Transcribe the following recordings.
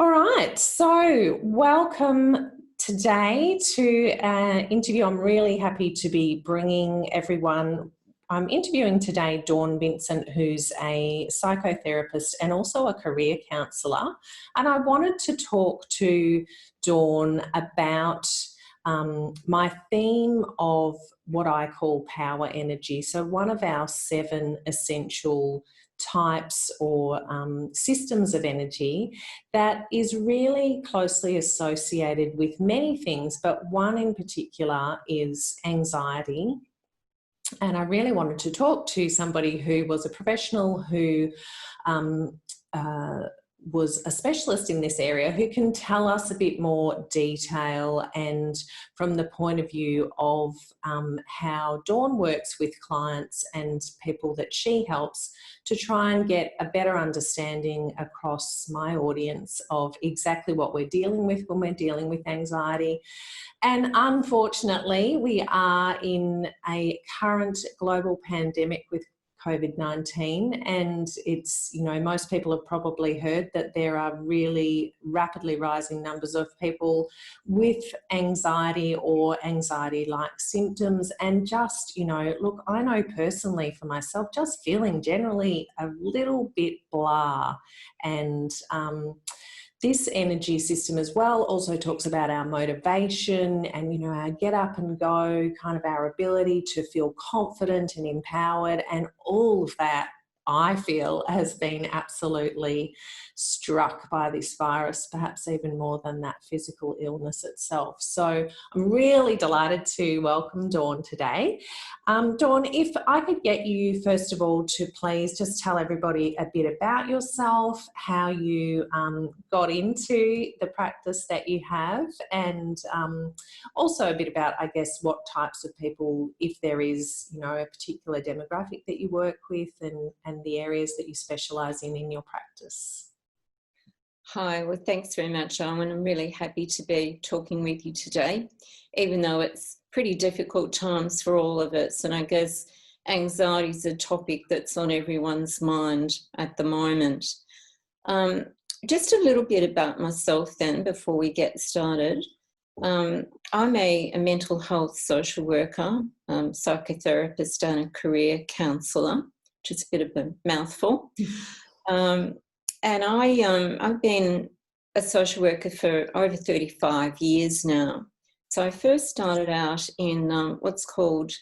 All right, so welcome today to an interview. I'm really happy to be bringing everyone. I'm interviewing today Dawn Vincent, who's a psychotherapist and also a career counsellor. And I wanted to talk to Dawn about my theme of what I call power energy. So one of our 7 essential types or systems of energy that is really closely associated with many things, but one in particular is anxiety. And I really wanted to talk to somebody who was a professional who was a specialist in this area, who can tell us a bit more detail and from the point of view of how Dawn works with clients and people that she helps to try and get a better understanding across my audience of exactly what we're dealing with when we're dealing with anxiety. And unfortunately, we are in a current global pandemic with COVID-19, and it's, most people have probably heard that there are really rapidly rising numbers of people with anxiety or anxiety-like symptoms. And just, look, I know personally for myself, just feeling generally a little bit blah. And this energy system as well also talks about our motivation and, our get up and go, kind of our ability to feel confident and empowered, and all of that, I feel, has been absolutely struck by this virus, perhaps even more than that physical illness itself. So I'm really delighted to welcome Dawn today. Dawn, if I could get you, first of all, to please just tell everybody a bit about yourself, how you got into the practice that you have, and also a bit about, I guess, what types of people, if there is, a particular demographic that you work with, and the areas that you specialise in your practice. Hi, well, thanks very much, Owen. I'm really happy to be talking with you today, even though it's pretty difficult times for all of us. And I guess anxiety is a topic that's on everyone's mind at the moment. Just a little bit about myself then before we get started. I'm a mental health social worker, psychotherapist and a career counsellor, which is a bit of a mouthful. And I've been a social worker for over 35 years now. So I first started out in what's called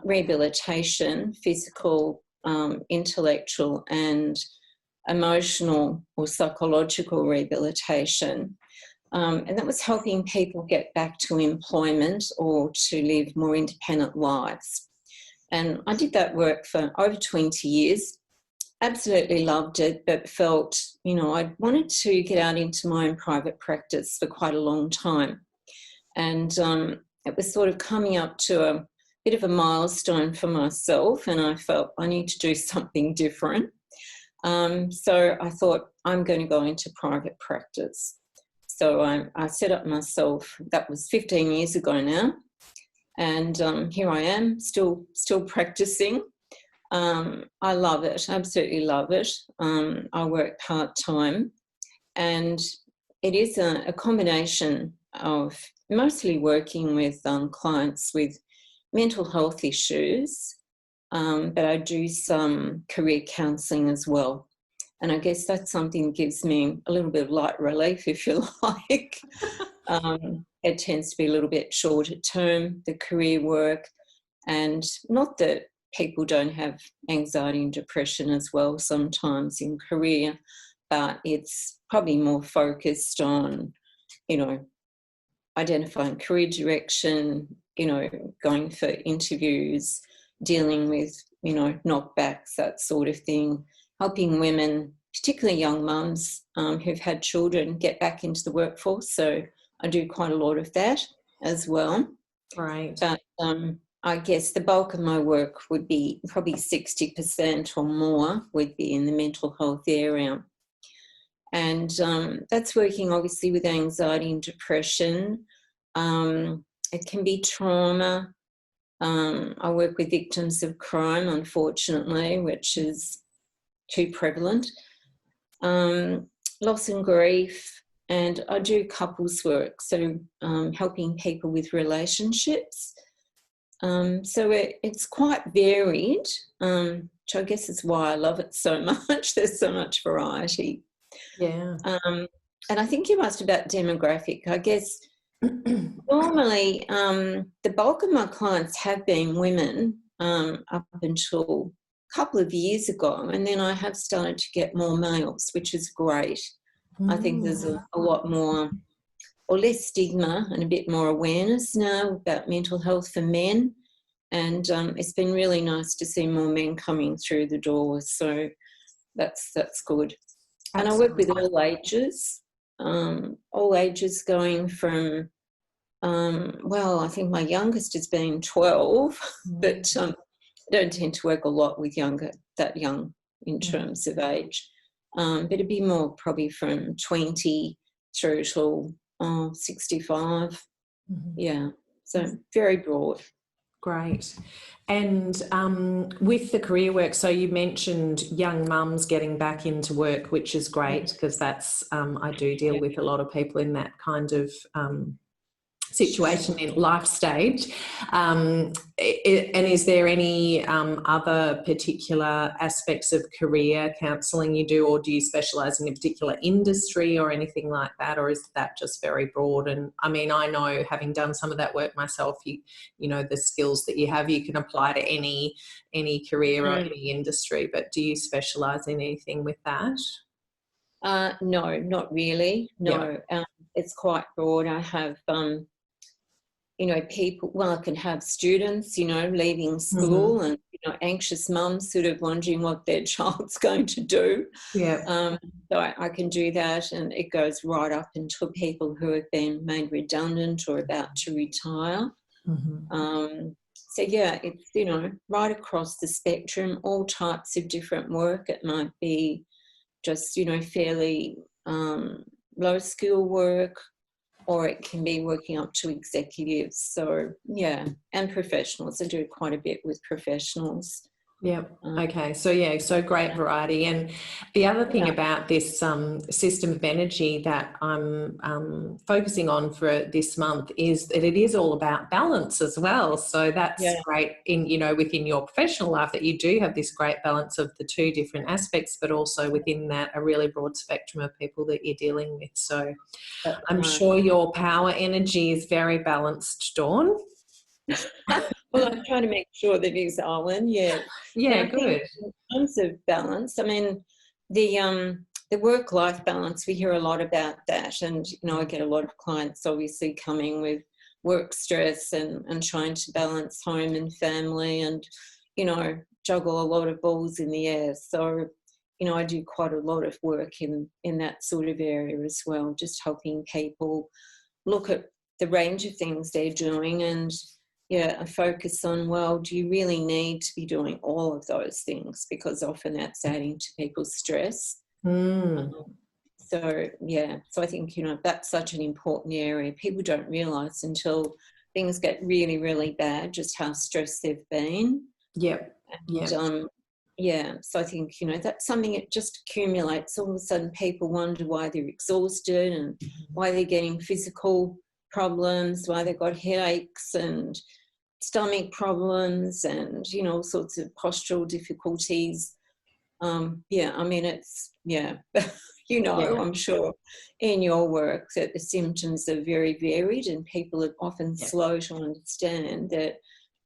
rehabilitation, physical, intellectual and emotional or psychological rehabilitation. And that was helping people get back to employment or to live more independent lives. And I did that work for over 20 years. Absolutely loved it, but felt, I wanted to get out into my own private practice for quite a long time. And it was sort of coming up to a bit of a milestone for myself, and I felt I need to do something different. So I thought, I'm going to go into private practice. So I set up myself, that was 15 years ago now, and here I am, still practicing. I love it, absolutely love it. I work part-time, and it is a combination of mostly working with clients with mental health issues, but I do some career counselling as well. And I guess that's something that gives me a little bit of light relief, if you like. It tends to be a little bit shorter term, the career work, and not that people don't have anxiety and depression as well sometimes in career, but it's probably more focused on, identifying career direction, going for interviews, dealing with, knockbacks, that sort of thing, helping women, particularly young mums who've had children, get back into the workforce. So I do quite a lot of that as well. Right. But I guess the bulk of my work would be probably 60% or more would be in the mental health area. And that's working obviously with anxiety and depression. It can be trauma. I work with victims of crime, unfortunately, which is too prevalent. loss and grief, and I do couples work, so helping people with relationships. So it's quite varied, which I guess is why I love it so much. There's so much variety. Yeah. And I think you asked about demographic. I guess normally the bulk of my clients have been women up until a couple of years ago, and then I have started to get more males, which is great. I think there's a lot more or less stigma and a bit more awareness now about mental health for men. And it's been really nice to see more men coming through the doors. So that's good. Absolutely. And I work with all ages going from, well, I think my youngest has been 12, but I don't tend to work a lot with that young in terms of age. But it'd be more probably from 20 through till 65. Yeah, so very broad. Great. And with the career work, so you mentioned young mums getting back into work, which is great, because that's, I do deal with a lot of people in that kind of situation in life stage. And is there any other particular aspects of career counselling you do, or do you specialise in a particular industry or anything like that, or is that just very broad? And I mean, I know, having done some of that work myself, you know, the skills that you have, you can apply to any career or any industry, but do you specialise in anything with that? No, not really. No, it's quite broad. I have people, well, I can have students, leaving school and, anxious mums sort of wondering what their child's going to do. Yeah. So I can do that, and it goes right up into people who have been made redundant or about to retire. So, yeah, it's, right across the spectrum, all types of different work. It might be just, fairly low skill work, or it can be working up to executives. So, yeah, and professionals. I do quite a bit with professionals. Yeah. Okay. So, yeah, so great variety. And the other thing about this system of energy that I'm focusing on for this month is that it is all about balance as well. So that's great in, within your professional life, that you do have this great balance of the two different aspects, but also within that a really broad spectrum of people that you're dealing with. So I'm sure your power energy is very balanced, Dawn. Well, I'm trying to make sure that he's Owen. Yeah. Yeah, good. In terms of balance, I mean, the work-life balance, we hear a lot about that. And, I get a lot of clients obviously coming with work stress and trying to balance home and family and, juggle a lot of balls in the air. So, I do quite a lot of work in that sort of area as well, just helping people look at the range of things they're doing and, a focus on, well, do you really need to be doing all of those things? Because often that's adding to people's stress. So I think, that's such an important area. People don't realise until things get really, really bad just how stressed they've been. Yep. So I think, that's something that just accumulates. All of a sudden people wonder why they're exhausted and why they're getting physical problems, why they've got headaches and stomach problems and, all sorts of postural difficulties. I mean, it's, I'm sure in your work that the symptoms are very varied and people are often slow to understand that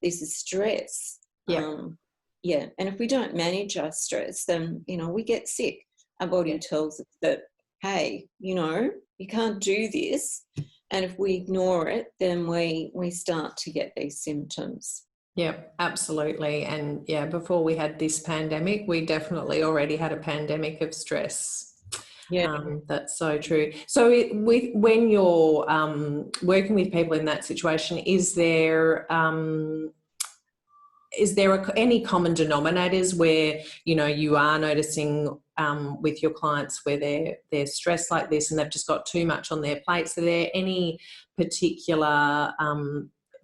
this is stress. And if we don't manage our stress, then, we get sick. Our body tells us that, hey, you can't do this. And if we ignore it, then we start to get these symptoms. Yeah, absolutely. And before we had this pandemic, we definitely already had a pandemic of stress. That's so true. So when you're working with people in that situation, is there any common denominators where, you are noticing with your clients where they're stressed like this and they've just got too much on their plates? Are there any particular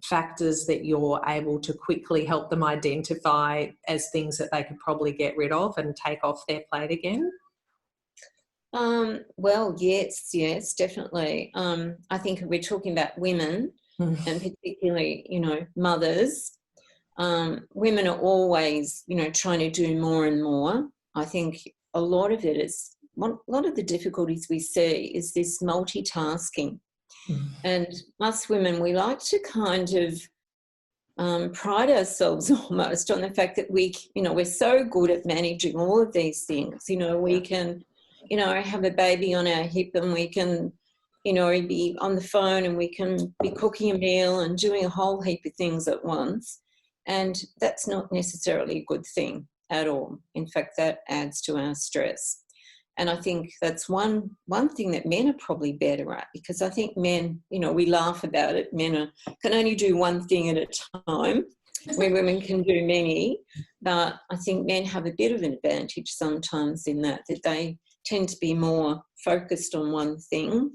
factors that you're able to quickly help them identify as things that they could probably get rid of and take off their plate again? Well, yes, definitely. I think if we're talking about women, and particularly, mothers, women are always, trying to do more and more. I think a lot of it is, a lot of the difficulties we see is this multitasking. And us women, we like to kind of pride ourselves almost on the fact that we're so good at managing all of these things. We can, have a baby on our hip, and we can, be on the phone, and we can be cooking a meal and doing a whole heap of things at once. And that's not necessarily a good thing at all. In fact, that adds to our stress. And I think that's one thing that men are probably better at, because I think men, we laugh about it. Men can only do one thing at a time, where women can do many. But I think men have a bit of an advantage sometimes in that they tend to be more focused on one thing,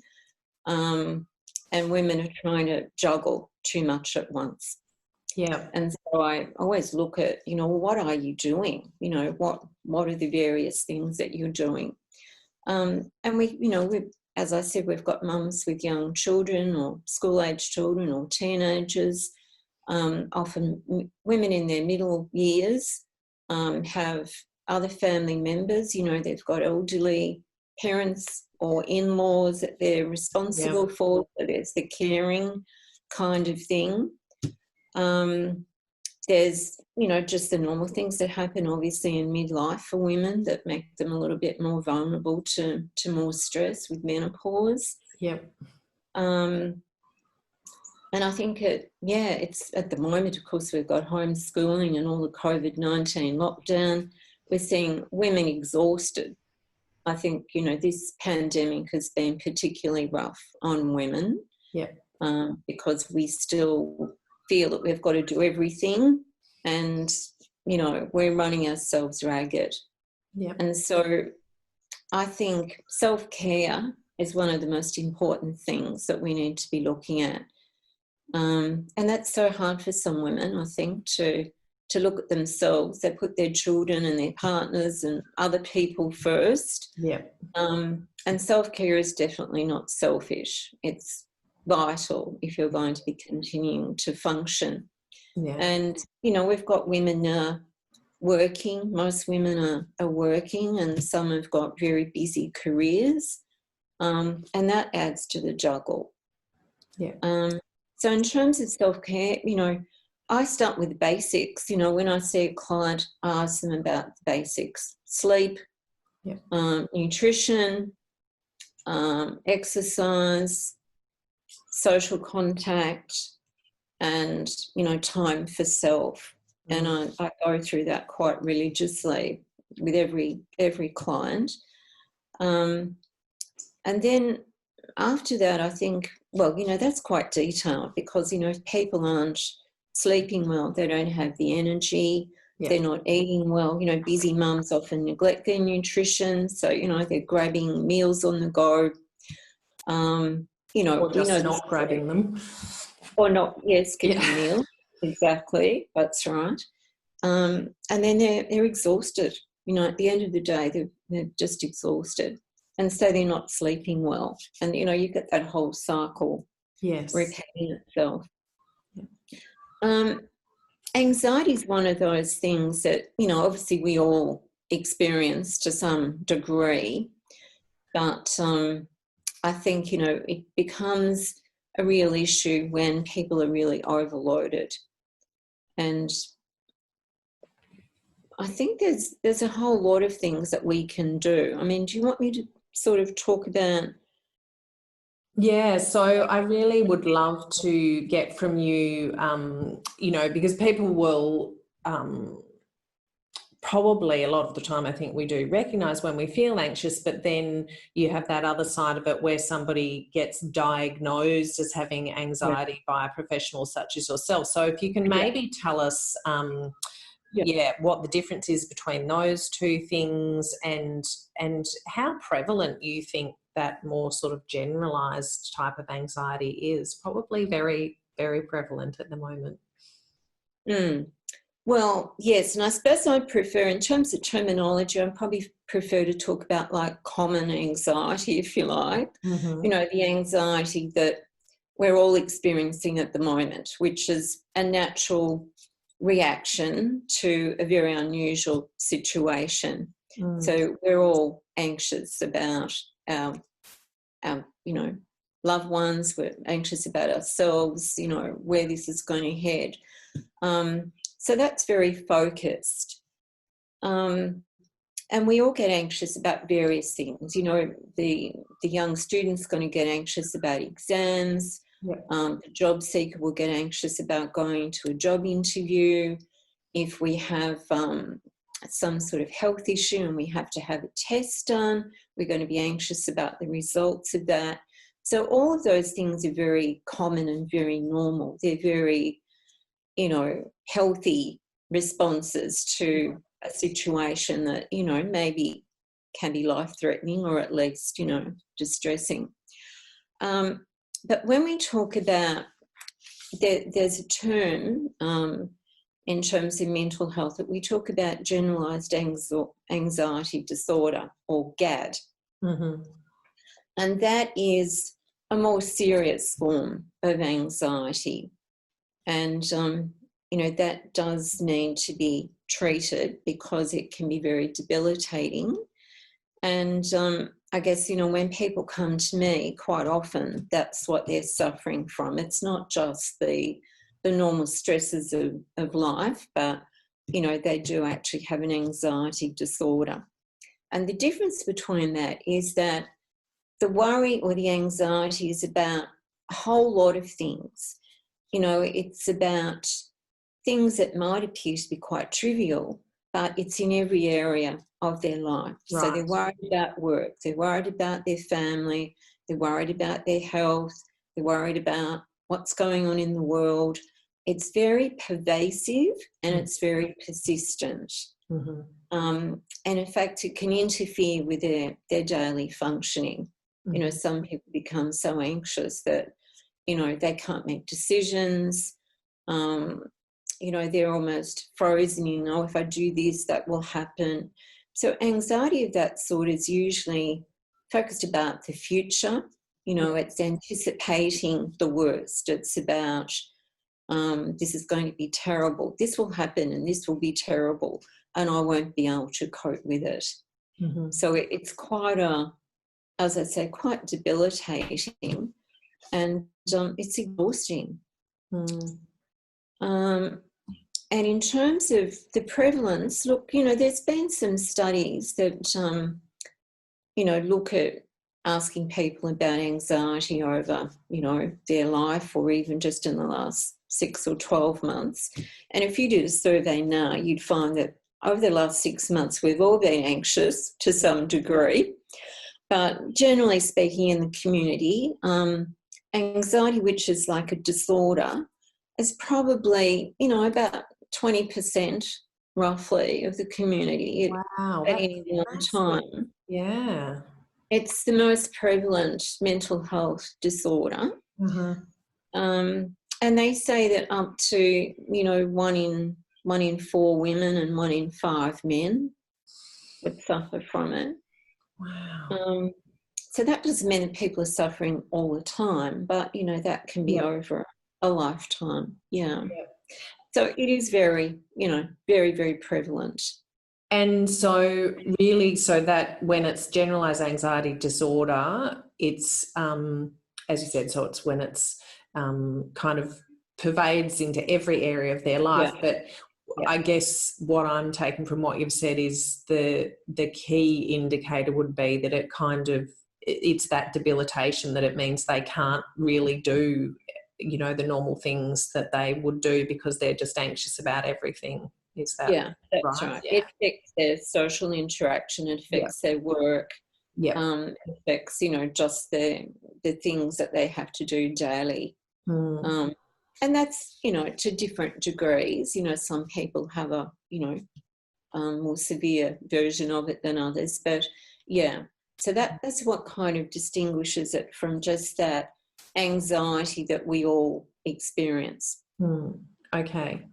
and women are trying to juggle too much at once. Yeah. And so I always look at, what are you doing? What are the various things that you're doing? And we, as I said, we've got mums with young children or school-age children or teenagers. Often women in their middle years have other family members. They've got elderly parents or in-laws that they're responsible for. So there's the caring kind of thing. There's, just the normal things that happen obviously in midlife for women that make them a little bit more vulnerable to more stress with menopause. Yep. And I think it's at the moment, of course, we've got homeschooling and all the COVID-19 lockdown. We're seeing women exhausted. I think, this pandemic has been particularly rough on women. Yep. Because we still feel that we've got to do everything, and we're running ourselves ragged. And so I think self-care is one of the most important things that we need to be looking at, and that's so hard for some women, I think, to look at themselves. They put their children and their partners and other people first. And self-care is definitely not selfish. It's vital if you're going to be continuing to function. And we've got women working. Most women are working, and some have got very busy careers, and that adds to the juggle. So in terms of self-care, I start with the basics. When I see a client, I ask them about the basics: sleep, nutrition, exercise, social contact, and time for self. And I go through that quite religiously with every client. And then after that, I think, that's quite detailed, because if people aren't sleeping well, they don't have the energy, they're not eating well. Busy mums often neglect their nutrition, so they're grabbing meals on the go. Or just not grabbing them. Or not, skipping meals. Exactly, that's right. And then they're exhausted. At the end of the day, they're just exhausted. And so they're not sleeping well. And, you get that whole cycle repeating itself. Anxiety is one of those things that, obviously we all experience to some degree. But I think, it becomes a real issue when people are really overloaded. And I think there's a whole lot of things that we can do. I mean, do you want me to sort of talk about? Yeah, so I really would love to get from you, because people will probably a lot of the time, I think we do recognise when we feel anxious, but then you have that other side of it where somebody gets diagnosed as having anxiety by a professional such as yourself. So if you can maybe tell us what the difference is between those two things, and how prevalent you think that more sort of generalised type of anxiety is. Probably very, very prevalent at the moment. Well, yes, and I suppose I prefer, in terms of terminology, I probably prefer to talk about like common anxiety, if you like. Mm-hmm. You know, the anxiety that we're all experiencing at the moment, which is a natural reaction to a very unusual situation. Mm. So we're all anxious about our loved ones. We're anxious about ourselves, where this is going to head. So that's very focused. And we all get anxious about various things. The young student's going to get anxious about exams. Yeah. The job seeker will get anxious about going to a job interview. If we have some sort of health issue and we have to have a test done, we're going to be anxious about the results of that. So all of those things are very common and very normal. They're very, healthy responses to a situation that, maybe can be life-threatening or at least, distressing. But when we talk about, there's a term in terms of mental health that we talk about Generalized Anxiety Disorder, or GAD. Mm-hmm. And that is a more serious form of anxiety. And, that does need to be treated because it can be very debilitating. And I guess, when people come to me, quite often that's what they're suffering from. It's not just the normal stresses of life, but, they do actually have an anxiety disorder. And the difference between that is that the worry or the anxiety is about a whole lot of things. It's about things that might appear to be quite trivial, but it's in every area of their life. Right. So they're worried about work, they're worried about their family, they're worried about their health, they're worried about what's going on in the world. It's very pervasive and it's very persistent. Mm-hmm. And in fact, it can interfere with their daily functioning. Mm-hmm. Some people become so anxious that, they can't make decisions. They're almost frozen, if I do this, that will happen. So anxiety of that sort is usually focused about the future. It's anticipating the worst. It's about, this is going to be terrible. This will happen and this will be terrible and I won't be able to cope with it. Mm-hmm. So it's quite as I say, quite debilitating and it's exhausting. Mm. And in terms of the prevalence, look, there's been some studies that, look at asking people about anxiety over, their life or even just in the last 6 or 12 months. And if you did a survey now, you'd find that over the last 6 months, we've all been anxious to some degree. But generally speaking in the community, anxiety, which is like a disorder, is probably, about 20% roughly of the community. Wow, at any one time. Yeah. It's the most prevalent mental health disorder. Mm-hmm. And they say that up to, 1 in 4 women and 1 in 5 men would suffer from it. Wow. So that doesn't mean that people are suffering all the time, but, that can be over a lifetime. Yeah. Yep. So it is very, very, very prevalent. And so really, so that when it's generalized anxiety disorder, it's, as you said, so it's when it's kind of pervades into every area of their life. Yeah. But yeah. I guess what I'm taking from what you've said is the key indicator would be that it kind of, it's that debilitation, that it means they can't really do, the normal things that they would do because they're just anxious about everything. Is that that's right? Yeah. It affects their social interaction, it affects their work, it affects, just the things that they have to do daily. And that's, to different degrees. Some people have a, more severe version of it than others. But, so that's what kind of distinguishes it from just that anxiety that we all experience. Okay.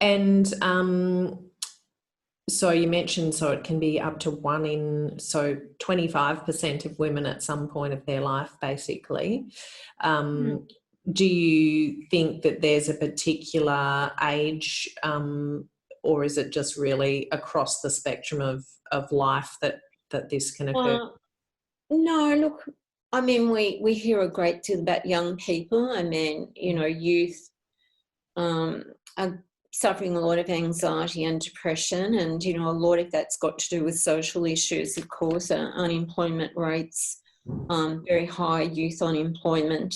And so you mentioned, so it can be up to 25% of women at some point of their life, basically. Do you think that there's a particular age, or is it just really across the spectrum of life that this can occur? No, look, I mean, we hear a great deal about young people. I mean, you know, youth are suffering a lot of anxiety and depression, and, you know, a lot of that's got to do with social issues, of course, unemployment rates, very high youth unemployment.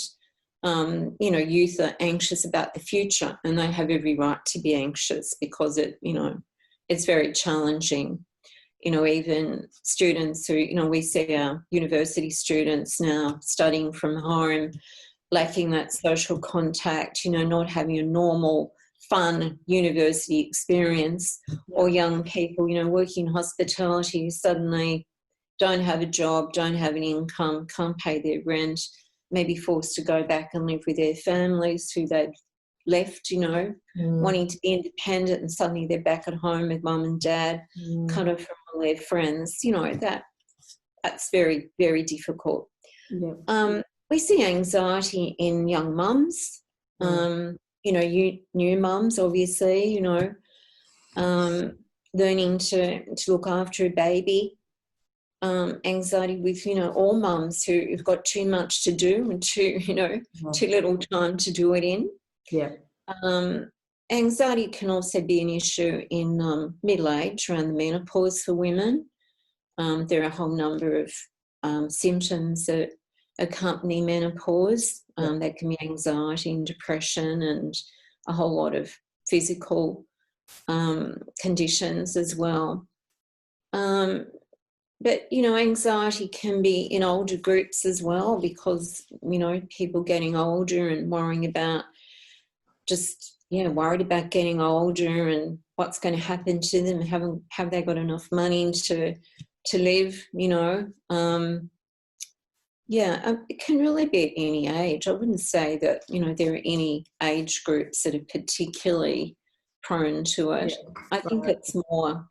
You know, youth are anxious about the future, and they have every right to be anxious because it's very challenging. You know, even students who, you know, we see our university students now studying from home, lacking that social contact, you know, not having a normal, fun university experience, or young people, you know, working in hospitality who suddenly don't have a job, don't have an income, can't pay their rent, maybe forced to go back and live with their families who they'd left, you know, wanting to be independent, and suddenly they're back at home with mum and dad, cut off from all their friends. You know, that's very, very difficult. We see anxiety in young mums, you know, new mums, obviously, you know, learning to look after a baby, anxiety with, you know, all mums who've got too much to do and too little time to do it in. Anxiety can also be an issue in middle age, around the menopause for women. There are a whole number of symptoms that accompany menopause. That can be anxiety and depression, and a whole lot of physical conditions as well. But, you know, anxiety can be in older groups as well, because, you know, people getting older and worrying about worried about getting older and what's going to happen to them. Have they got enough money to live, you know? It can really be at any age. I wouldn't say that, you know, there are any age groups that are particularly prone to it. I think it's more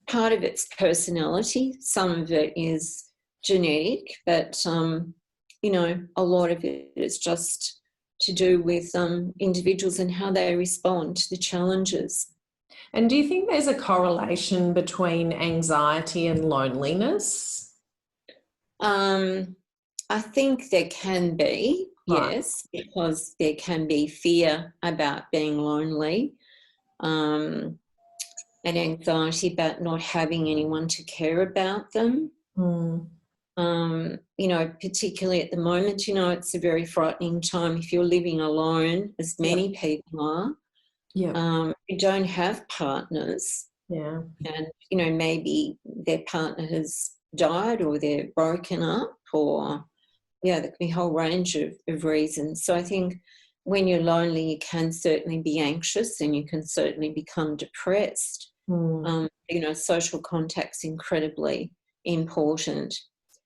part of its personality. Some of it is genetic, but, you know, a lot of it is just to do with individuals and how they respond to the challenges. And do you think there's a correlation between anxiety and loneliness? I think there can be, yes, because there can be fear about being lonely, and anxiety about not having anyone to care about them. You know, particularly at the moment, you know, it's a very frightening time if you're living alone, as many people are. You don't have partners. And, you know, maybe their partner has died, or they're broken up, or, there can be a whole range of reasons. So I think when you're lonely, you can certainly be anxious, and you can certainly become depressed. You know, social contact's incredibly important.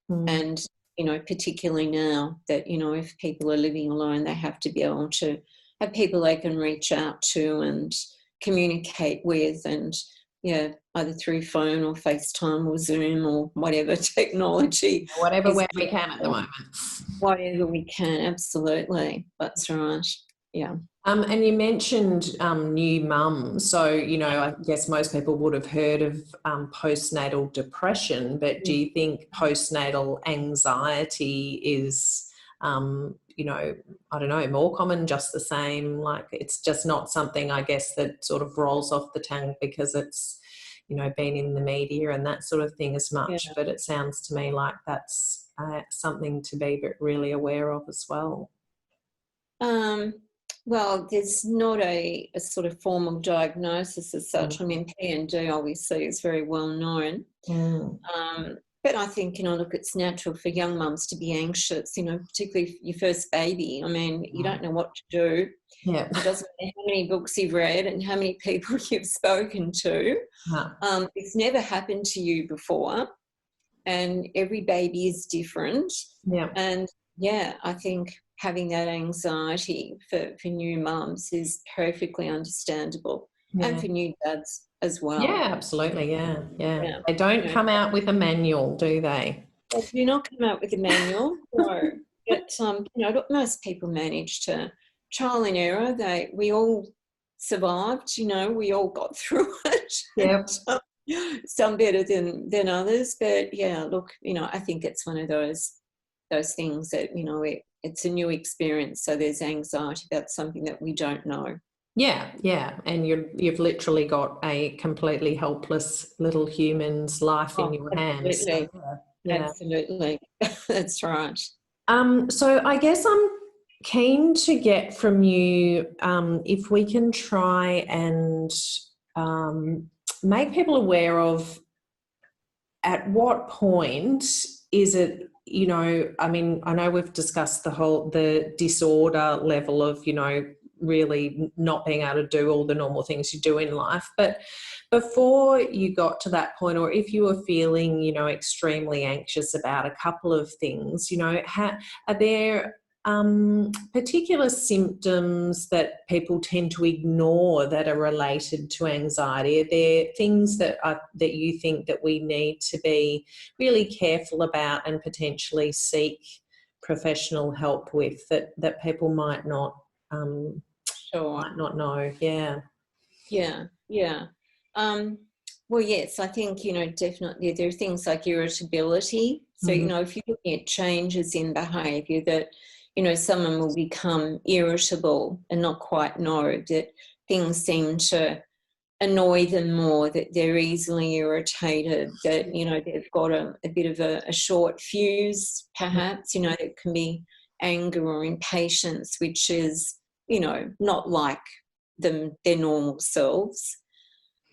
And, you know, particularly now that, you know, if people are living alone, they have to be able to have people they can reach out to and communicate with, and, either through phone or FaceTime or Zoom or whatever technology. Whatever way we can at the moment. Whatever we can, absolutely. That's right. Yeah. And you mentioned new mums. So, you know, I guess most people would have heard of postnatal depression, but do you think postnatal anxiety is, you know, I don't know, more common, just the same? Like, it's just not something, I guess, that sort of rolls off the tongue because it's, you know, been in the media and that sort of thing as much. But it sounds to me like that's something to be really aware of as well. Well, there's not a sort of formal diagnosis as such. I mean, PND obviously is very well known. But I think, you know, look, it's natural for young mums to be anxious, you know, particularly your first baby. I mean, you don't know what to do. It doesn't matter how many books you've read and how many people you've spoken to. It's never happened to you before, and every baby is different. And, I think having that anxiety for new mums is perfectly understandable. and Yeah. for new dads as well. Yeah, absolutely. Yeah. Yeah. They don't You know, come out with a manual, do they? they do not come out with a manual, no. But look, most people manage to trial and error. We all survived. We all got through it. Yep. Some better than others, but yeah, look, I think it's one of those things that it's a new experience. So there's anxiety about something that we don't know. Yeah, and you've literally got a completely helpless little human's life in your hands. Absolutely. So, yeah. Absolutely. That's right. So I guess I'm keen to get from you if we can try and make people aware of at what point is it, I mean, I know we've discussed the disorder level of, really not being able to do all the normal things you do in life. But before you got to that point, or if you were feeling, extremely anxious about a couple of things, are there particular symptoms that people tend to ignore that are related to anxiety? Are there things that you think that we need to be really careful about and potentially seek professional help with that people might not know? Yeah. Well, yes, I think, definitely there are things like irritability. So, if you're looking at changes in behaviour that, someone will become irritable and not quite know that things seem to annoy them more, that they're easily irritated, that, they've got a bit of a short fuse, perhaps, it can be anger or impatience, which is, not like their normal selves.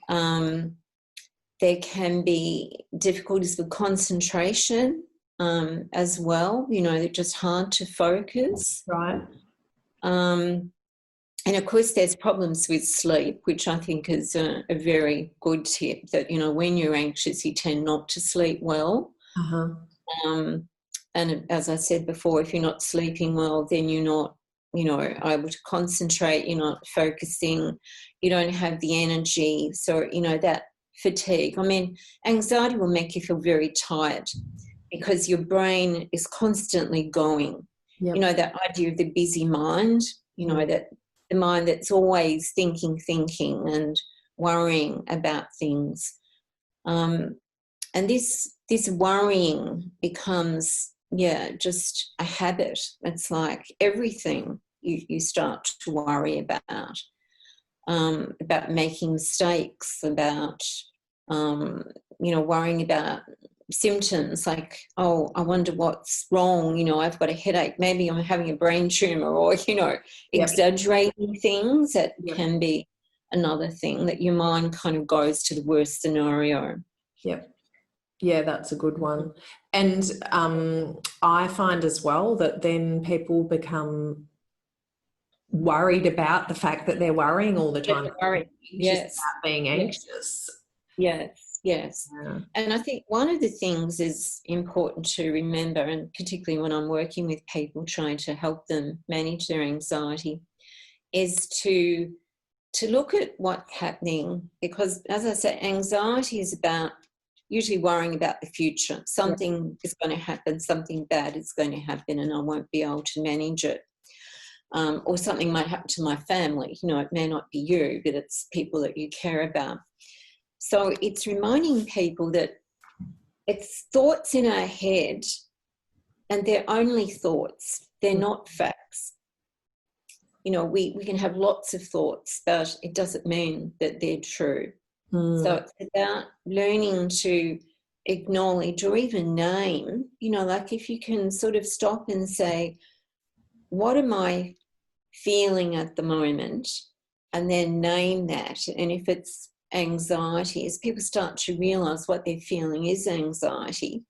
There can be difficulties with concentration as well, they're just hard to focus. Right. And of course, there's problems with sleep, which I think is a very good tip, that, when you're anxious, you tend not to sleep well. And as I said before, if you're not sleeping well, then you're not, able to concentrate, you're not focusing, you don't have the energy. So, that fatigue. I mean, anxiety will make you feel very tired because your brain is constantly going. Yep. That idea of the busy mind, that the mind that's always thinking and worrying about things. And this worrying becomes, just a habit. It's like everything you start to worry about making mistakes, about, worrying about symptoms like, oh, I wonder what's wrong, I've got a headache, maybe I'm having a brain tumour, or, exaggerating things. That can be another thing, that your mind kind of goes to the worst scenario. Yep. Yeah, that's a good one. And I find as well that then people become worried about the fact that they're worrying all the time. Yes. About being anxious. Yes. Yeah. And I think one of the things is important to remember, and particularly when I'm working with people trying to help them manage their anxiety, is to look at what's happening, because, as I said, anxiety is about usually worrying about the future. Something is going to happen, something bad is going to happen, and I won't be able to manage it. Or something might happen to my family. It may not be you, but it's people that you care about. So it's reminding people that it's thoughts in our head, and they're only thoughts. They're not facts. We can have lots of thoughts, but it doesn't mean that they're true. So it's about learning to acknowledge, or even name, like if you can sort of stop and say, what am I feeling at the moment? And then name that. And if it's anxiety, as people start to realise what they're feeling is anxiety.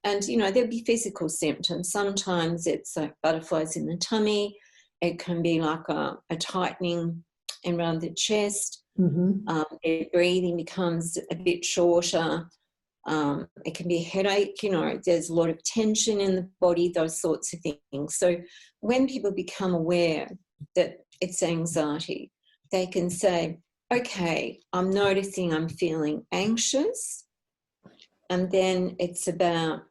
And, there'll be physical symptoms. Sometimes it's like butterflies in the tummy. It can be like a tightening around the chest. Their breathing becomes a bit shorter. It can be a headache, there's a lot of tension in the body, those sorts of things. So when people become aware that it's anxiety, they can say, okay, I'm noticing I'm feeling anxious. And then it's about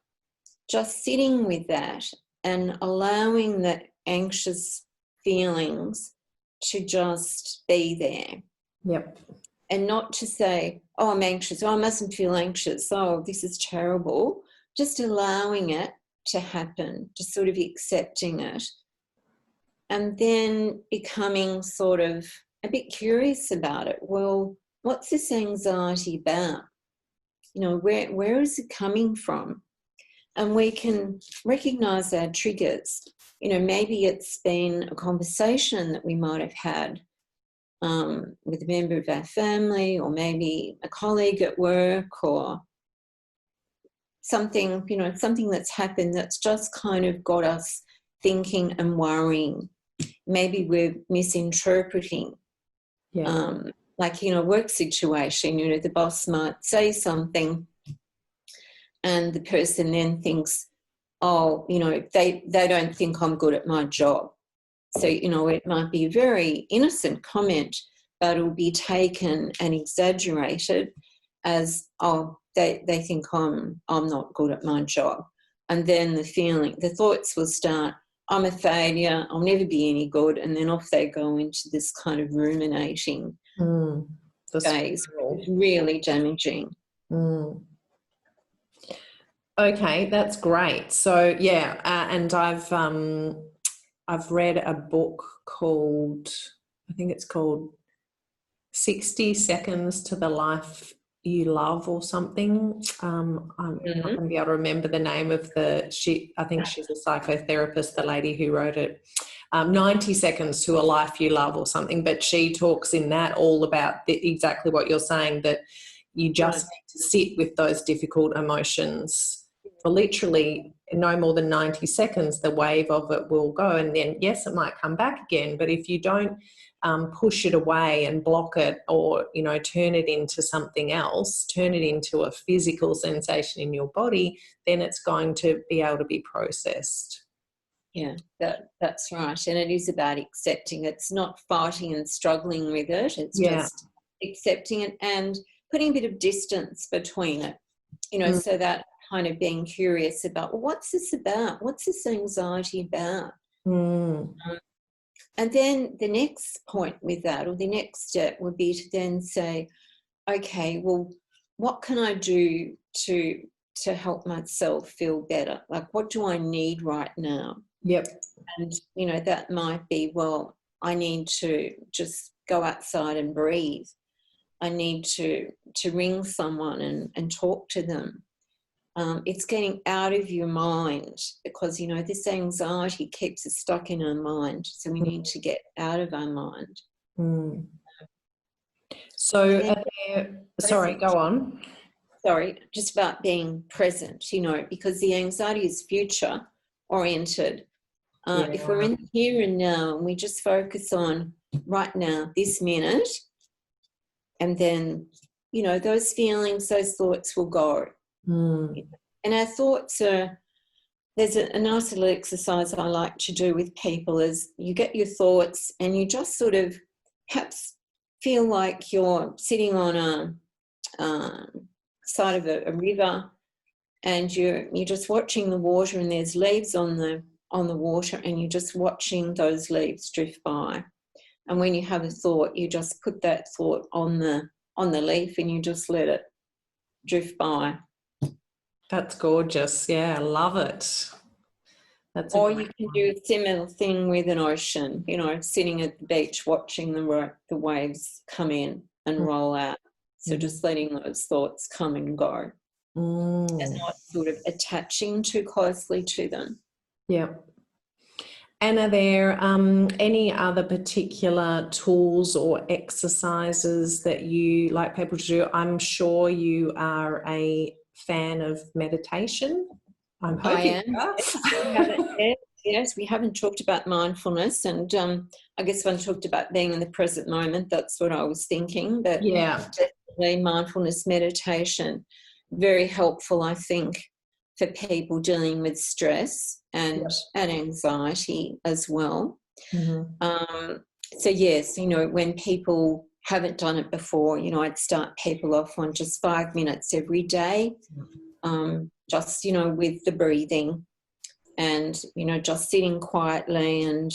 just sitting with that and allowing that anxious feelings to just be there. Yep. And not to say, oh, I'm anxious, oh, I mustn't feel anxious, oh, this is terrible. Just allowing it to happen, just sort of accepting it. And then becoming sort of a bit curious about it. Well, what's this anxiety about? You know, where is it coming from? And we can recognise our triggers. You know, maybe it's been a conversation that we might have had with a member of our family, or maybe a colleague at work, or something, you know, something that's happened that's just kind of got us thinking and worrying. Maybe we're misinterpreting. Yeah. Like in a work situation, you know, the boss might say something and the person then thinks, oh, you know, they don't think I'm good at my job. So, you know, it might be a very innocent comment, but it will be taken and exaggerated as, oh, they think I'm not good at my job. And then the thoughts will start, I'm a failure, I'll never be any good. And then off they go into this kind of ruminating phase. It's really damaging. Okay, that's great. So yeah, and I've read a book called, I think it's called 60 Seconds to the Life You Love or something. I'm not going to be able to remember the name of I think she's a psychotherapist, the lady who wrote it. 90 Seconds to a Life You Love or something, but she talks in that all about exactly what you're saying, that you just need to sit with those difficult emotions for literally no more than 90 seconds. The wave of it will go, and then yes, it might come back again, but if you don't push it away and block it, or, you know, turn it into something else, turn it into a physical sensation in your body, then it's going to be able to be processed. Yeah, that's right. And it is about accepting. It's not fighting and struggling with it. It's just accepting it and putting a bit of distance between it, you know, so that kind of being curious about, well, what's this about? What's this anxiety about? And then the next point with that, or the next step, would be to then say, okay, well, what can I do to help myself feel better? Like, what do I need right now? Yep. And, you know, that might be, well, I need to just go outside and breathe. I need to ring someone and talk to them. It's getting out of your mind, because, you know, this anxiety keeps us stuck in our mind. So we need to get out of our mind. So, sorry, go on. Sorry, just about being present, you know, because the anxiety is future oriented. If we're in here and now and we just focus on right now, this minute, and then, you know, those feelings, those thoughts will go. And our thoughts are, there's a nice little exercise I like to do with people, is you get your thoughts and you just sort of perhaps feel like you're sitting on a side of a river, and you're just watching the water, and there's leaves on the water, and you're just watching those leaves drift by. And when you have a thought, you just put that thought on the leaf, and you just let it drift by. That's gorgeous. Yeah, I love it. Or you can do a similar thing with an ocean, you know, sitting at the beach watching the waves come in and roll out. So just letting those thoughts come and go and not sort of attaching too closely to them. Yeah. And are there any other particular tools or exercises that you like people to do? I'm sure you are a fan of meditation. I'm hoping Yes, we haven't talked about mindfulness, and I guess when I talked about being in the present moment, that's what I was thinking. But definitely mindfulness meditation, very helpful, I think, for people dealing with stress and anxiety as well. So yes, you know, when people haven't done it before, you know, I'd start people off on just 5 minutes every day, just, you know, with the breathing and, you know, just sitting quietly and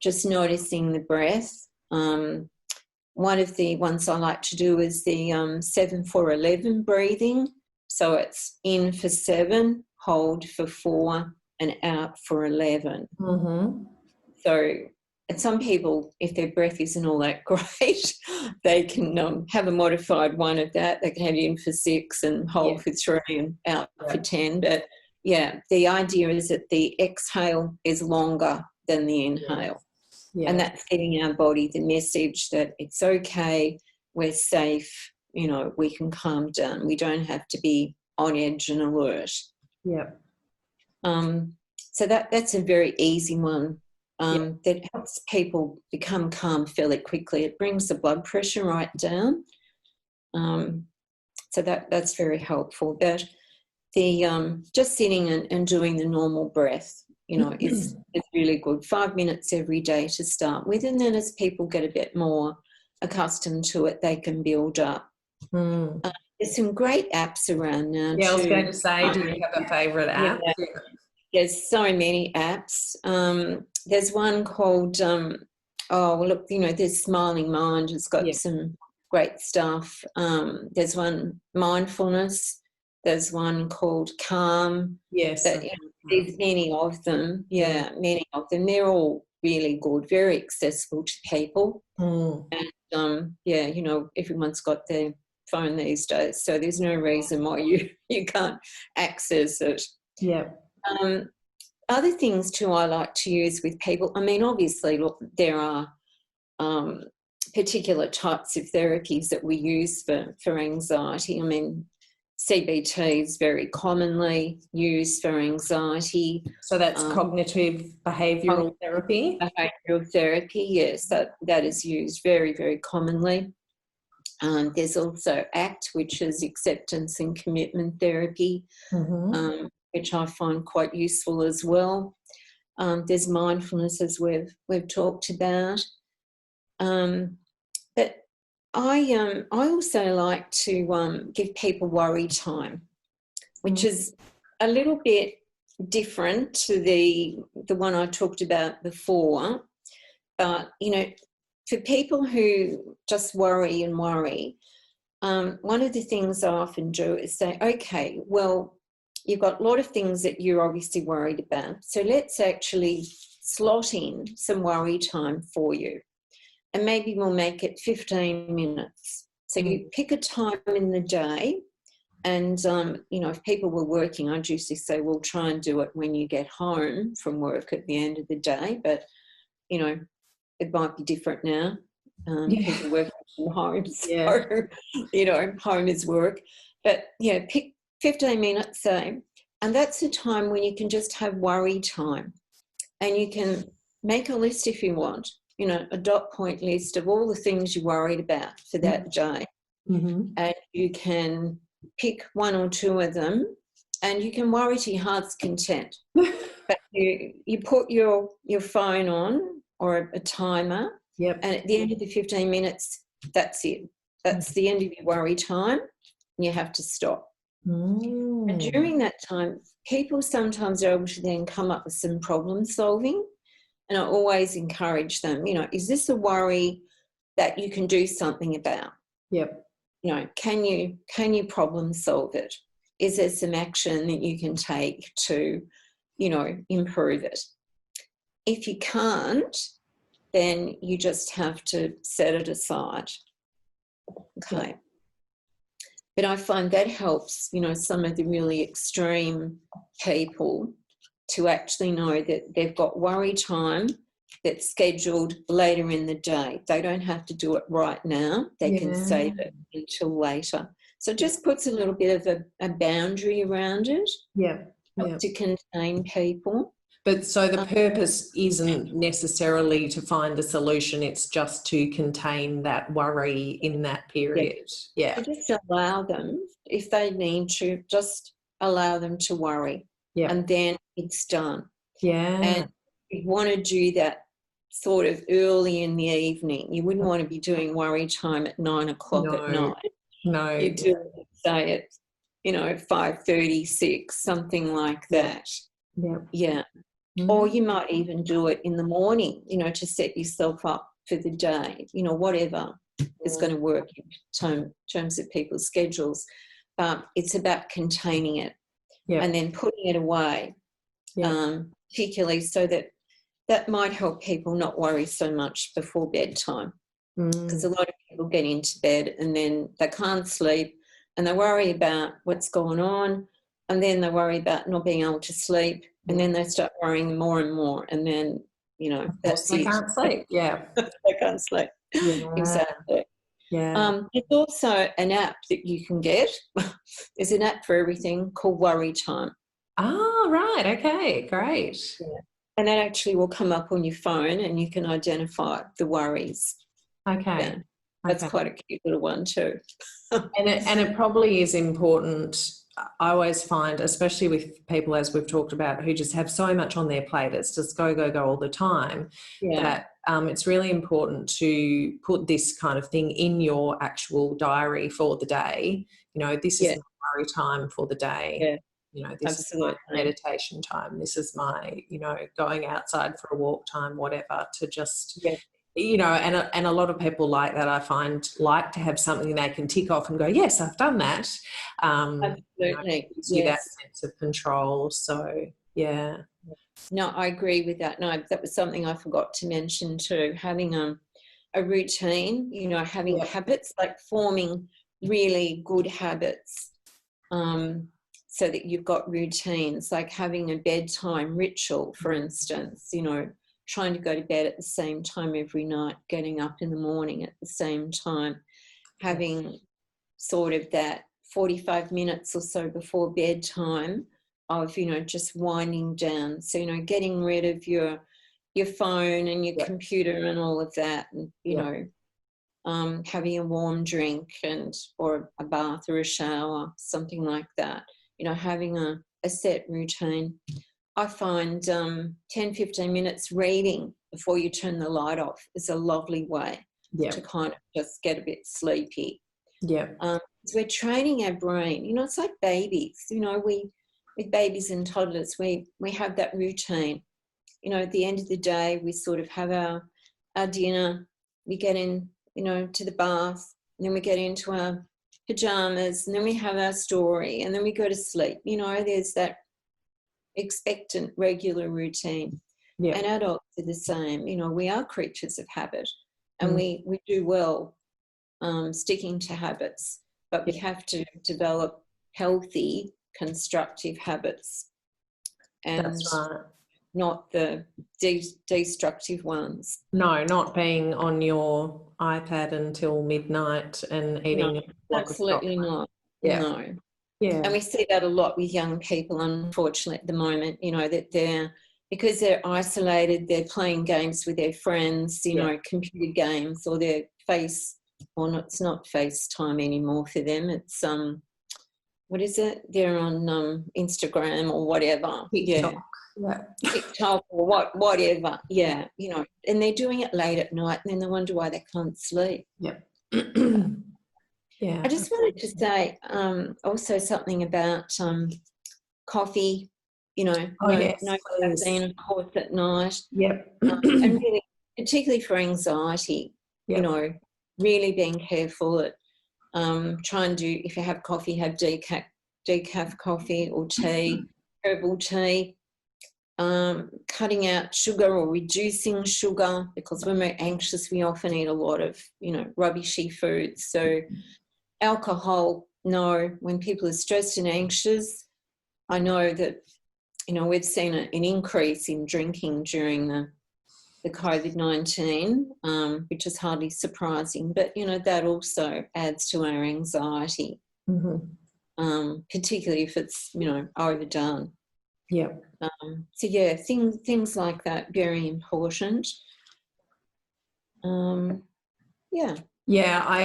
just noticing the breath. One of the ones I like to do is the 7-4-11 breathing. So it's in for 7, hold for 4, and out for 11. So, and some people, if their breath isn't all that great, they can have a modified one of that. They can have in for 6 and hold for 3 and out for 10. But yeah, the idea is that the exhale is longer than the inhale. And that's getting our body the message that it's okay, we're safe, you know, we can calm down. We don't have to be on edge and alert. So that's a very easy one that helps people become calm fairly quickly. It brings the blood pressure right down. So that's very helpful. But the just sitting and doing the normal breath, you know, is really good. 5 minutes every day to start with, and then as people get a bit more accustomed to it, they can build up. There's some great apps around now. Yeah, I was going to say, do you have a favourite app? Yeah. There's so many apps. There's one called, there's Smiling Mind. It's got some great stuff. There's one, Mindfulness. There's one called Calm. Yes. There's many of them. Yeah, many of them. They're all really good, very accessible to people. And, you know, everyone's got their phone these days, so there's no reason why you can't access it. Other things too I like to use with people, I mean, obviously, look, there are particular types of therapies that we use for anxiety. I mean, CBT is very commonly used for anxiety. So that's cognitive behavioural therapy? Behavioural therapy, yes, that is used very, very commonly. There's also ACT, which is acceptance and commitment therapy, which I find quite useful as well. There's mindfulness, as we've talked about. But I also like to give people worry time, which is a little bit different to the one I talked about before. But, you know, for people who just worry and worry, one of the things I often do is say, okay, well, you've got a lot of things that you're obviously worried about, so let's actually slot in some worry time for you. And maybe we'll make it 15 minutes. So you pick a time in the day and, you know, if people were working, I'd usually say, well, try and do it when you get home from work at the end of the day. But, you know, it might be different now. People work from home, so, you know, home is work. But, yeah, pick 15 minutes, say, and that's a time when you can just have worry time. And you can make a list if you want. You know, a dot point list of all the things you're worried about for that day. And you can pick 1 or 2 of them and you can worry to your heart's content. But you put your phone on or a timer, and at the end of the 15 minutes, that's it. That's the end of your worry time, and you have to stop. And during that time, people sometimes are able to then come up with some problem solving. And I always encourage them, you know, is this a worry that you can do something about? You know, can you problem solve it? Is there some action that you can take to, you know, improve it? If you can't, then you just have to set it aside. Okay. But I find that helps, you know, some of the really extreme people to actually know that they've got worry time that's scheduled later in the day. They don't have to do it right now. They can save it until later. So it just puts a little bit of a boundary around it to contain people. But so the purpose isn't necessarily to find a solution, it's just to contain that worry in that period. So just allow them, if they need to, just allow them to worry. And then it's done. And you want to do that sort of early in the evening. You wouldn't want to be doing worry time at 9 o'clock at night. No. You do it, say, at, 5:36, something like that. Yeah. Yeah. Mm-hmm. Or you might even do it in the morning, to set yourself up for the day, whatever is going to work in terms of people's schedules. But it's about containing it and then putting it away, particularly so that might help people not worry so much before bedtime. Because a lot of people get into bed and then they can't sleep and they worry about what's going on, and then they worry about not being able to sleep, and then they start worrying more and more, and then, that's they it. can't sleep. Yeah. They can't sleep. Yeah. Exactly. Yeah. There's also an app that you can get. There's an app for everything called Worry Time. Oh, right. Okay, great. Yeah. And that actually will come up on your phone and you can identify the worries. Okay. Yeah. That's quite a cute little one too. And it probably is important. I always find, especially with people, as we've talked about, who just have so much on their plate, it's just go, go, go all the time, that it's really important to put this kind of thing in your actual diary for the day. This is my worry time for the day. This is my meditation time. This is my, going outside for a walk time, whatever, to just... and a lot of people like that, I find, like to have something they can tick off and go, yes, I've done that. Absolutely. Gives you that sense of control. So, yeah. No, I agree with that. No, that was something I forgot to mention too, having a routine, having habits, like forming really good habits, so that you've got routines, like having a bedtime ritual, for instance, trying to go to bed at the same time every night, getting up in the morning at the same time, having sort of that 45 minutes or so before bedtime of, just winding down. So, getting rid of your phone and your computer and all of that, and, having a warm drink or a bath or a shower, something like that, having a set routine. I find 10, 15 minutes reading before you turn the light off is a lovely way to kind of just get a bit sleepy. Yeah. So we're training our brain. It's like babies. With babies and toddlers, we have that routine. At the end of the day, we sort of have our dinner. We get in, to the bath, and then we get into our pajamas, and then we have our story, and then we go to sleep. There's that expectant regular routine. And adults are the same. We are creatures of habit, and we do well sticking to habits, but we have to develop healthy, constructive habits, and that's right, not the destructive ones. No, not being on your iPad until midnight and eating a block absolutely of chocolate. not. No. Yeah. And we see that a lot with young people, unfortunately, at the moment, that because they're isolated, they're playing games with their friends, computer games, or it's not FaceTime anymore for them. It's, what is it? They're on Instagram or whatever. TikTok. TikTok or whatever. Yeah, and they're doing it late at night, and then they wonder why they can't sleep. Yeah. I just wanted to say also something about coffee, no caffeine, of course, at night. And really, particularly for anxiety, really being careful at trying to, if you have coffee, have decaf coffee or tea, herbal tea, cutting out sugar or reducing sugar, because when we're anxious, we often eat a lot of, rubbishy foods. So alcohol, no. When people are stressed and anxious, I know that, we've seen an increase in drinking during the COVID-19, which is hardly surprising. But, that also adds to our anxiety, particularly if it's, overdone. So, things like that, very important. I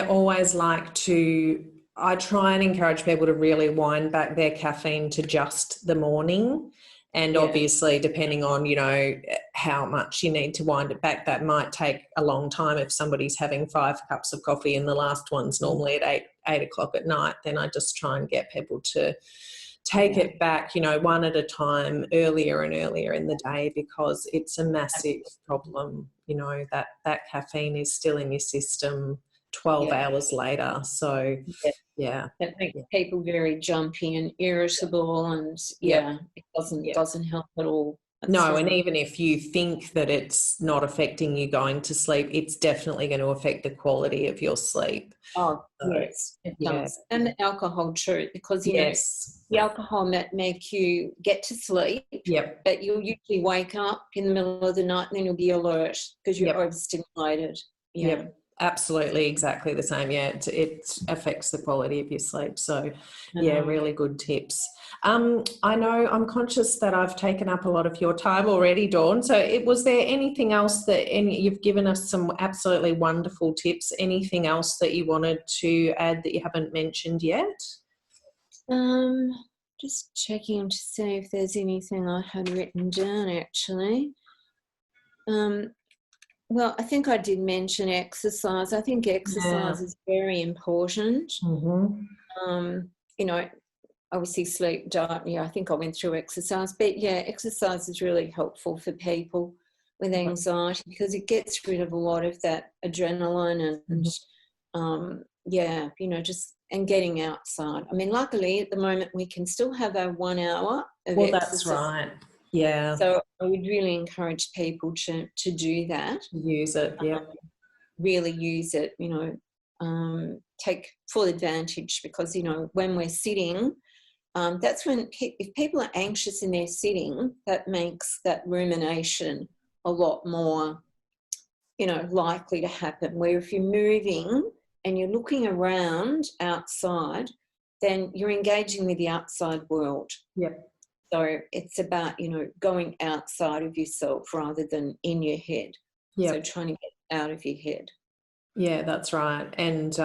always I try and encourage people to really wind back their caffeine to just the morning. And Yeah. obviously, depending on, you know, how much you need to wind it back, that might take a long time. If somebody's having 5 cups of coffee and the last one's normally at 8 o'clock at night, then I just try and get people to take it back, you know, one at a time, earlier and earlier in the day, because it's a massive problem, you know, that caffeine is still in your system 12 hours later. So, That makes people very jumpy and irritable, and it doesn't help at all. No, and even if you think that it's not affecting you going to sleep, it's definitely going to affect the quality of your sleep. Oh, yes, it does. And the alcohol too, because, you know, the alcohol might make you get to sleep, but you'll usually wake up in the middle of the night and then you'll be alert because you're overstimulated. Absolutely, exactly the same. It affects the quality of your sleep. So, really good tips. I know I'm conscious that I've taken up a lot of your time already, Dawn. So, was there anything else you've given us some absolutely wonderful tips? Anything else that you wanted to add that you haven't mentioned yet? Just checking to see if there's anything I had written down actually. Well, I think I did mention exercise. I think exercise is very important. You know, obviously sleep, diet, I think I went through exercise. But, exercise is really helpful for people with anxiety because it gets rid of a lot of that adrenaline and, you know, just and getting outside. I mean, luckily at the moment we can still have our 1 hour of exercise. That's right. Yeah. So I would really encourage people to do that. Use it, really use it, you know, take full advantage because, you know, when we're sitting, that's when if people are anxious and they're sitting, that makes that rumination a lot more, you know, likely to happen. Where if you're moving and you're looking around outside, then you're engaging with the outside world. So it's about, you know, going outside of yourself rather than in your head. So trying to get out of your head. Yeah, that's right. And,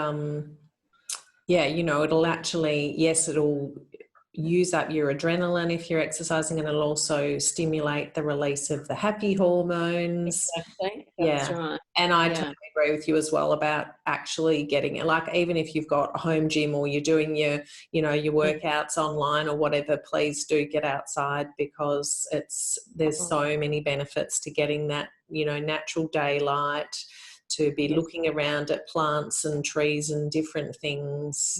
you know, it'll actually, it'll use up your adrenaline if you're exercising, and it'll also stimulate the release of the happy hormones. Exactly. That's right. And I totally agree with you as well about actually getting it. Like, even if you've got a home gym or you're doing your, you know, your workouts online or whatever, please do get outside because there's so many benefits to getting that, you know, natural daylight, to be looking around at plants and trees and different things.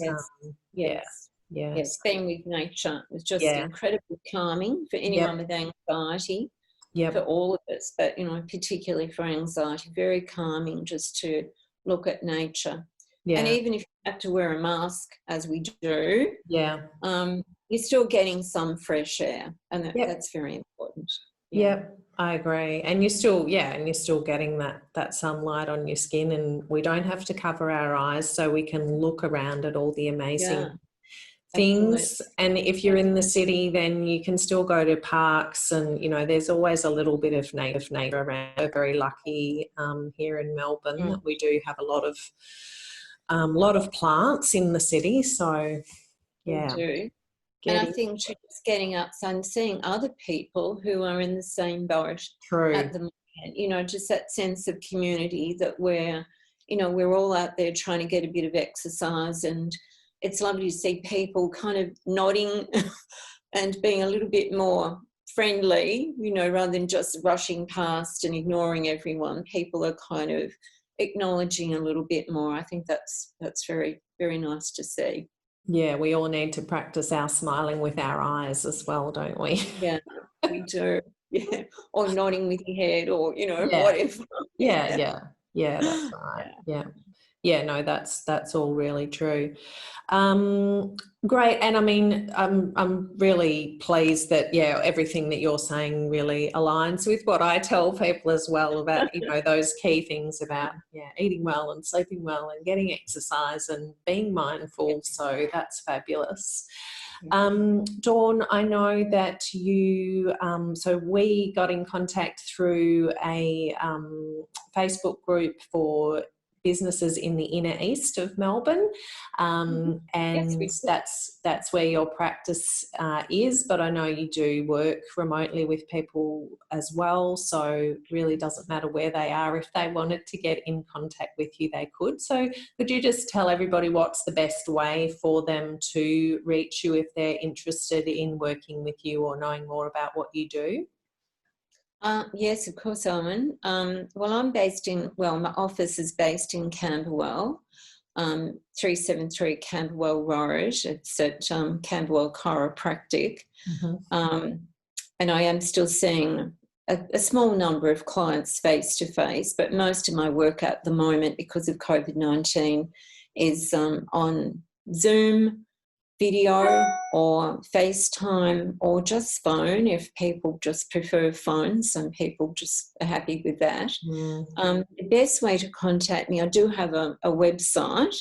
Being with nature is just incredibly calming for anyone with anxiety, for all of us, but, you know, particularly for anxiety, very calming just to look at nature. And even if you have to wear a mask, as we do, you're still getting some fresh air, and that's very important. I agree. And you're still, getting that sunlight on your skin, and we don't have to cover our eyes, so we can look around at all the amazing things. And if you're in the city, then you can still go to parks, and, you know, there's always a little bit of nature around. We're very lucky here in Melbourne that we do have a lot of plants in the city. So, We do. And I think just getting outside and seeing other people who are in the same boat at the moment, you know, just that sense of community that we're all out there trying to get a bit of exercise, and it's lovely to see people kind of nodding and being a little bit more friendly, you know, rather than just rushing past and ignoring everyone. People are kind of acknowledging a little bit more. I think that's very, very nice to see. Yeah, we all need to practice our smiling with our eyes as well, don't we? Yeah, we do. Yeah, or nodding with your head, or, you know, whatever. Yeah, that's right. No, that's all really true. Great. And I mean, I'm really pleased that, everything that you're saying really aligns with what I tell people as well about, you know, those key things about, eating well and sleeping well and getting exercise and being mindful. So that's fabulous. Dawn, I know that you, so we got in contact through a Facebook group for businesses in the inner east of Melbourne, and that's where your practice is, but I know you do work remotely with people as well, so it really doesn't matter where they are. If they wanted to get in contact with you, they could. So could you just tell everybody what's the best way for them to reach you if they're interested in working with you or knowing more about what you do? Yes, of course, Owen. Well, my office is based in Camberwell, 373 Camberwell Road. It's at Camberwell Chiropractic. And I am still seeing a small number of clients face-to-face, but most of my work at the moment, because of COVID-19, is on Zoom, video or FaceTime, or just phone if people just prefer phone. Some people just are happy with that. The best way to contact me, I do have a website,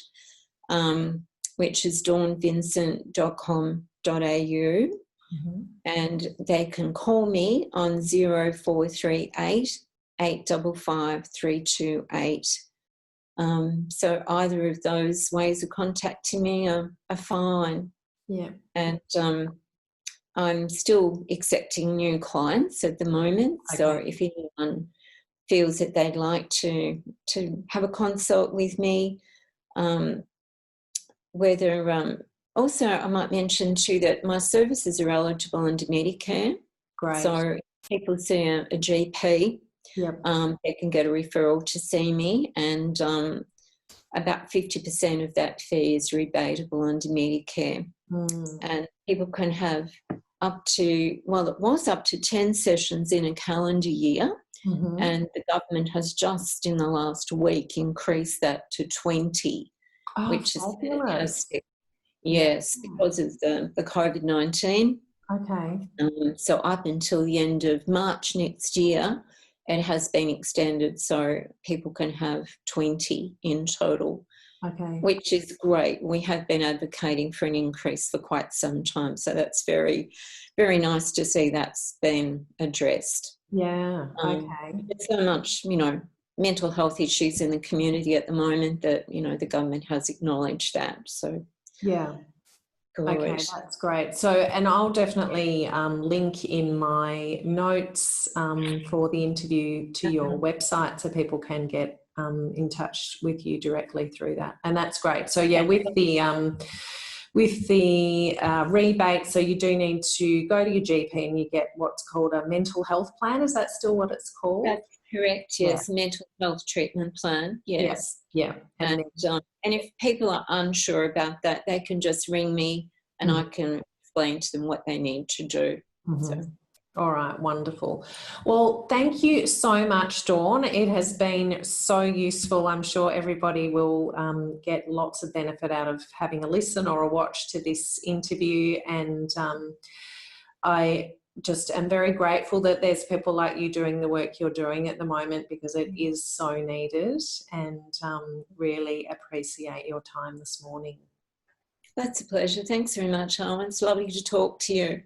which is dawnvincent.com.au, and they can call me on 0438 855 328. So either of those ways of contacting me are fine. Yeah. And I'm still accepting new clients at the moment. Okay. So if anyone feels that they'd like to have a consult with me, also I might mention too that my services are eligible under Medicare. Great. So people see a GP. Yep. They can get a referral to see me, and about 50% of that fee is rebatable under Medicare. And people can have it was up to 10 sessions in a calendar year, and the government has just in the last week increased that to 20, which is fantastic. Yes, because of the COVID-19. Okay. So up until the end of March next year, it has been extended so people can have 20 in total, which is great. We have been advocating for an increase for quite some time, so that's very, very nice to see that's been addressed. Yeah, okay. There's so much, mental health issues in the community at the moment that, the government has acknowledged that. So yeah. Good. Okay, that's great. So, and I'll definitely link in my notes for the interview to your website so people can get in touch with you directly through that. And that's great. So, yeah, with the rebate, so you do need to go to your GP and you get what's called a mental health plan. Is that still what it's called? That's correct, yes. Yeah. Mental health treatment plan, yes. Yeah. And if people are unsure about that, they can just ring me and I can explain to them what they need to do. So. All right, wonderful. Well, thank you so much, Dawn. It has been so useful. I'm sure everybody will get lots of benefit out of having a listen or a watch to this interview, and I just am very grateful that there's people like you doing the work you're doing at the moment, because it is so needed, and really appreciate your time this morning. That's a pleasure. Thanks very much, Alma. It's lovely to talk to you.